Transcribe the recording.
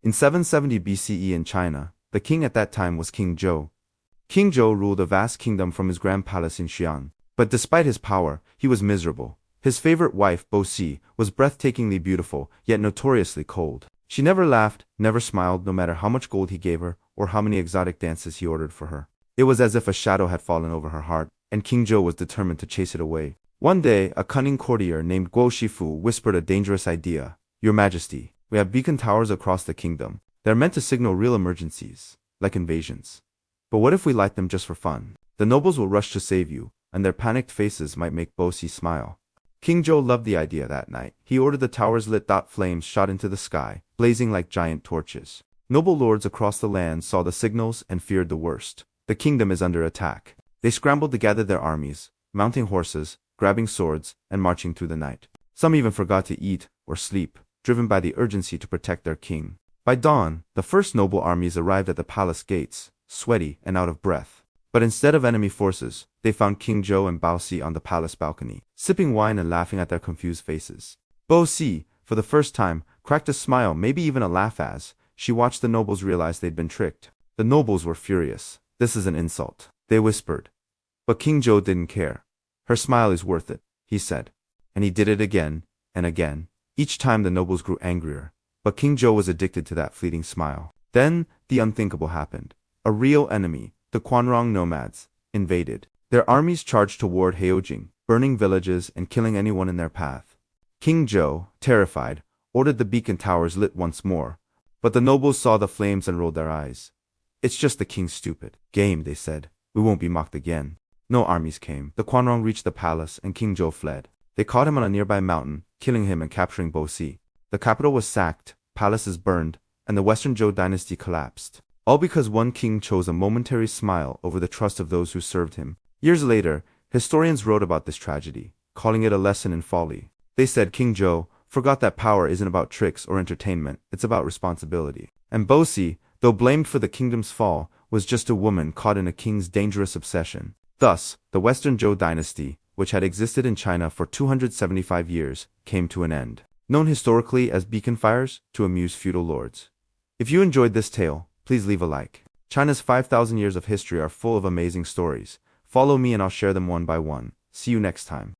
In 770 BCE in China, the king at that time was King Zhou. King Zhou ruled a vast kingdom from his grand palace in Xi'an. But despite his power, he was miserable. His favorite wife, Bo-si, was breathtakingly beautiful, yet notoriously cold. She never laughed, never smiled, no matter how much gold he gave her, or how many exotic dances he ordered for her. It was as if a shadow had fallen over her heart, and King Zhou was determined to chase it away. One day, a cunning courtier named Guo Shifu whispered a dangerous idea. "Your Majesty, we have beacon towers across the kingdom. They're meant to signal real emergencies, like invasions. But what if we light them just for fun? The nobles will rush to save you, and their panicked faces might make Bo-si smile." King Zhou loved the idea that night. He ordered the towers lit. Flames shot into the sky, blazing like giant torches. Noble lords across the land saw the signals and feared the worst. The kingdom is under attack. They scrambled to gather their armies, mounting horses, grabbing swords, and marching through the night. Some even forgot to eat or sleep, driven by the urgency to protect their king. By dawn, the first noble armies arrived at the palace gates, sweaty and out of breath. But instead of enemy forces, they found King Zhou and Bo-si on the palace balcony, sipping wine and laughing at their confused faces. Bo-si, for the first time, cracked a smile, maybe even a laugh as she watched the nobles realize they'd been tricked. The nobles were furious. "This is an insult," they whispered. But King Zhou didn't care. "Her smile is worth it," he said. And he did it again and again. Each time the nobles grew angrier. But King Zhou was addicted to that fleeting smile. Then, the unthinkable happened. A real enemy, the Quanrong nomads, invaded. Their armies charged toward Heojing, burning villages and killing anyone in their path. King Zhou, terrified, ordered the beacon towers lit once more. But the nobles saw the flames and rolled their eyes. "It's just the king's stupid game," they said. "We won't be mocked again." No armies came. The Quanrong reached the palace and King Zhou fled. They caught him on a nearby mountain, killing him and capturing Bo-si. The capital was sacked, palaces burned, and the Western Zhou Dynasty collapsed. All because one king chose a momentary smile over the trust of those who served him. Years later, historians wrote about this tragedy, calling it a lesson in folly. They said King Zhou forgot that power isn't about tricks or entertainment, it's about responsibility. And Bo-si, though blamed for the kingdom's fall, was just a woman caught in a king's dangerous obsession. Thus, the Western Zhou Dynasty, which had existed in China for 275 years, came to an end. Known historically as beacon fires to amuse feudal lords. If you enjoyed this tale, please leave a like. China's 5,000 years of history are full of amazing stories. Follow me and I'll share them one by one. See you next time.